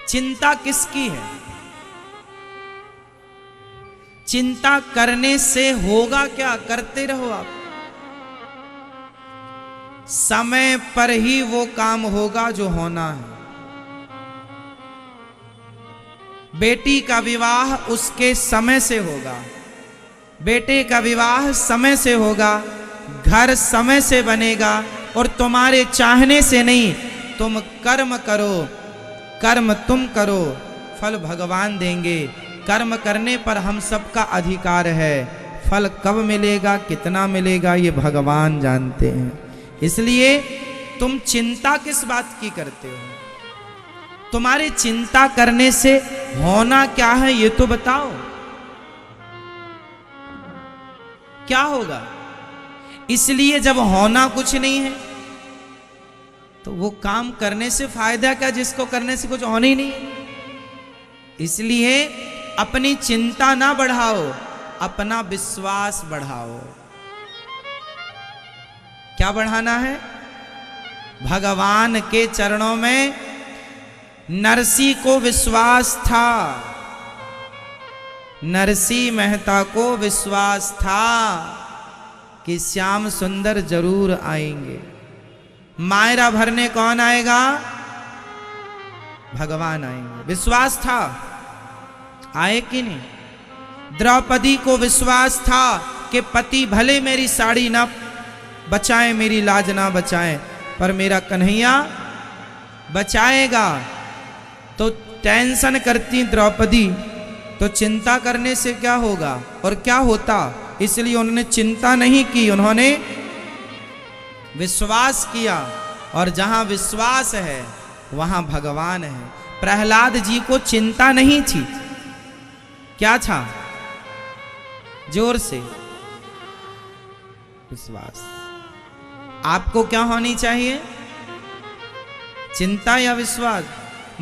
चिंता किसकी है? चिंता करने से होगा क्या? करते रहो आप। समय पर ही वो काम होगा जो होना है। बेटी का विवाह उसके समय से होगा, बेटे का विवाह समय से होगा, घर समय से बनेगा, और तुम्हारे चाहने से नहीं। तुम कर्म करो, कर्म तुम करो, फल भगवान देंगे। कर्म करने पर हम सबका अधिकार है। फल कब मिलेगा, कितना मिलेगा, ये भगवान जानते हैं। इसलिए तुम चिंता किस बात की करते हो? तुम्हारी चिंता करने से होना क्या है ये तो बताओ। क्या होगा? इसलिए जब होना कुछ नहीं है तो वो काम करने से फायदा क्या, जिसको करने से कुछ होना ही नहीं है। इसलिए अपनी चिंता ना बढ़ाओ, अपना विश्वास बढ़ाओ। क्या बढ़ाना है? भगवान के चरणों में नरसी को विश्वास था, नरसी मेहता को विश्वास था कि श्याम सुंदर जरूर आएंगे। मायरा भरने कौन आएगा? भगवान आएंगे। विश्वास था, आए कि नहीं? द्रौपदी को विश्वास था कि पति भले मेरी साड़ी ना बचाए, मेरी लाज ना बचाए, पर मेरा कन्हैया बचाएगा। तो टेंशन करती द्रौपदी, तो चिंता करने से क्या होगा और क्या होता? इसलिए उन्होंने चिंता नहीं की, उन्होंने विश्वास किया। और जहां विश्वास है वहां भगवान है। प्रहलाद जी को चिंता नहीं थी, क्या था? जोर से विश्वास। आपको क्या होनी चाहिए? चिंता या विश्वास?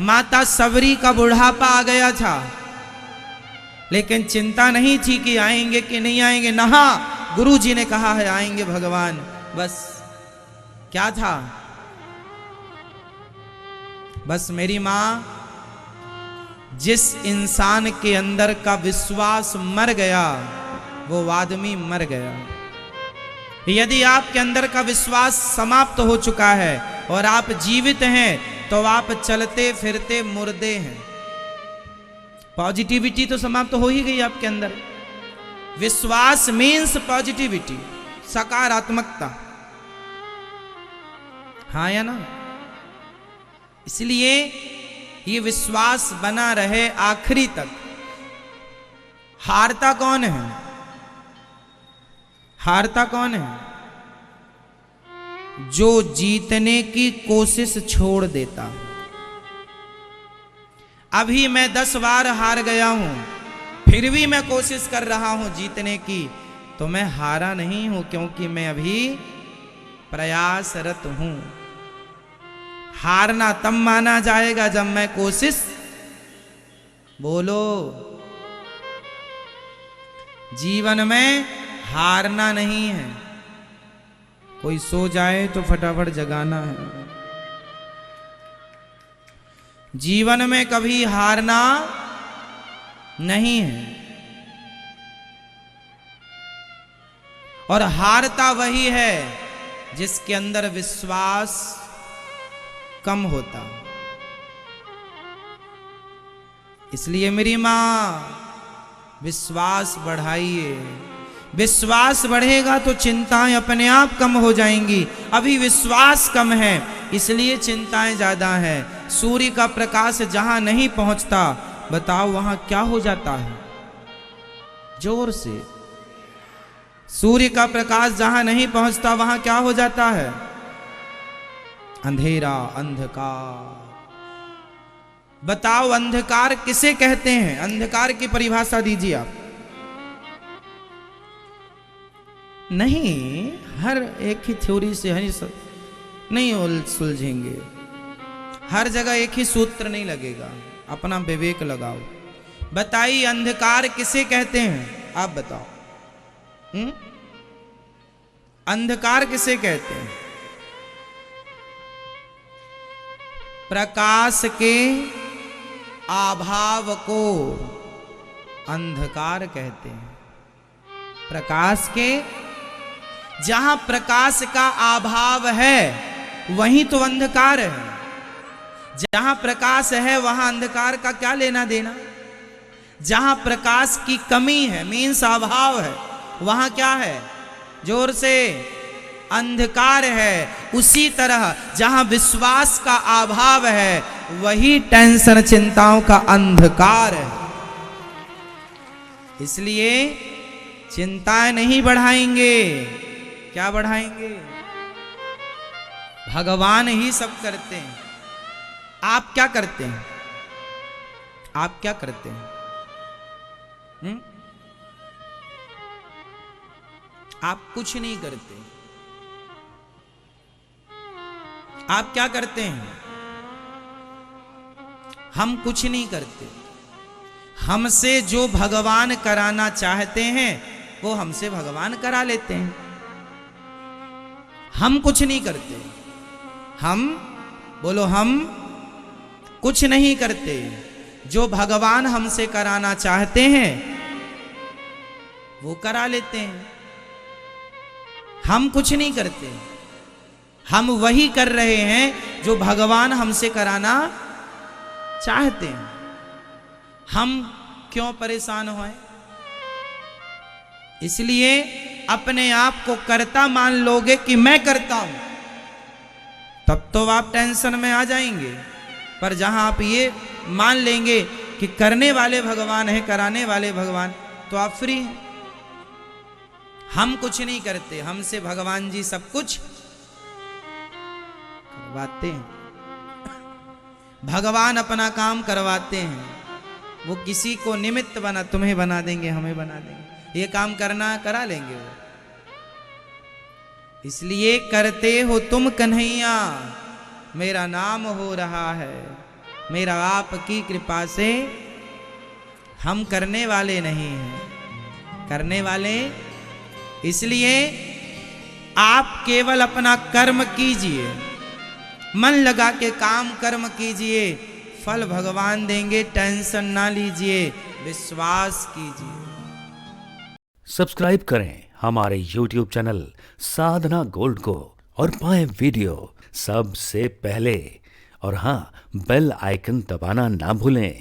माता सबरी का बुढ़ापा आ गया था, लेकिन चिंता नहीं थी कि आएंगे कि नहीं आएंगे। नहा, गुरु जी ने कहा है आएंगे भगवान। बस क्या था? बस मेरी मां, जिस इंसान के अंदर का विश्वास मर गया वो आदमी मर गया। यदि आपके अंदर का विश्वास समाप्त हो चुका है और आप जीवित हैं तो आप चलते फिरते मुर्दे हैं। पॉजिटिविटी तो समाप्त हो ही गई आपके अंदर। विश्वास मीन्स पॉजिटिविटी, सकारात्मकता। हाँ या ना? इसलिए ये विश्वास बना रहे आखिरी तक। हारता कौन है? हारता कौन है? जो जीतने की कोशिश छोड़ देता। अभी मैं 10 बार हार गया हूं, फिर भी मैं कोशिश कर रहा हूं जीतने की, तो मैं हारा नहीं हूं, क्योंकि मैं अभी प्रयासरत हूं। हारना तब माना जाएगा जब मैं कोशिश, बोलो, जीवन में हारना नहीं है। कोई सो जाए तो फटाफट जगाना है। जीवन में कभी हारना नहीं है। और हारता वही है जिसके अंदर विश्वास कम होता। इसलिए मेरी मां, विश्वास बढ़ाइए। विश्वास बढ़ेगा तो चिंताएं अपने आप कम हो जाएंगी। अभी विश्वास कम है इसलिए चिंताएं ज्यादा हैं। सूर्य का प्रकाश जहां नहीं पहुंचता, बताओ वहां क्या हो जाता है? जोर से। सूर्य का प्रकाश जहां नहीं पहुंचता वहां क्या हो जाता है? अंधेरा, अंधकार। बताओ अंधकार किसे कहते हैं? अंधकार की परिभाषा दीजिए आप। नहीं, हर एक ही थ्योरी से नहीं सुलझेंगे। हर जगह एक ही सूत्र नहीं लगेगा, अपना विवेक लगाओ। बताइए अंधकार किसे कहते हैं? आप बताओ। अंधकार किसे कहते हैं? प्रकाश के अभाव को अंधकार कहते हैं। प्रकाश के जहां प्रकाश का अभाव है वहीं तो अंधकार है। जहां प्रकाश है वहां अंधकार का क्या लेना देना। जहां प्रकाश की कमी है मीन्स अभाव है, वहां क्या है, जोर से, अंधकार है। उसी तरह जहां विश्वास का अभाव है वही टेंशन चिंताओं का अंधकार है। इसलिए चिंताएं नहीं बढ़ाएंगे, क्या बढ़ाएंगे, भगवान ही सब करते हैं। आप क्या करते हैं, आप क्या करते हैं? आप कुछ नहीं करते। आप क्या करते हैं? हम कुछ नहीं करते। हमसे जो भगवान कराना चाहते हैं वो हमसे भगवान करा लेते हैं। हम कुछ नहीं करते। हम बोलो, हम कुछ नहीं करते। जो भगवान हमसे कराना चाहते हैं वो करा लेते हैं। हम कुछ नहीं करते। हम वही कर रहे हैं जो भगवान हमसे कराना चाहते हैं। हम क्यों परेशान हों? इसलिए अपने आप को कर्ता मान लोगे कि मैं करता हूं, तब तो आप टेंशन में आ जाएंगे। पर जहां आप ये मान लेंगे कि करने वाले भगवान है, कराने वाले भगवान, तो आप फ्री हैं। हम कुछ नहीं करते, हमसे भगवान जी सब कुछ करवाते हैं। भगवान अपना काम करवाते हैं। वो किसी को निमित्त बना, तुम्हें बना देंगे, हमें बना देंगे, ये काम करना करा लेंगे वो। इसलिए करते हो तुम कन्हैया, मेरा नाम हो रहा है, मेरा आपकी कृपा से। हम करने वाले नहीं हैं, करने वाले। इसलिए आप केवल अपना कर्म कीजिए, मन लगा के काम कर्म कीजिए, फल भगवान देंगे, टेंशन ना लीजिए, विश्वास कीजिए। सब्सक्राइब करें हमारे YouTube चैनल साधना गोल्ड को और पाएं वीडियो सबसे पहले। और हाँ, बेल आइकन दबाना ना भूलें।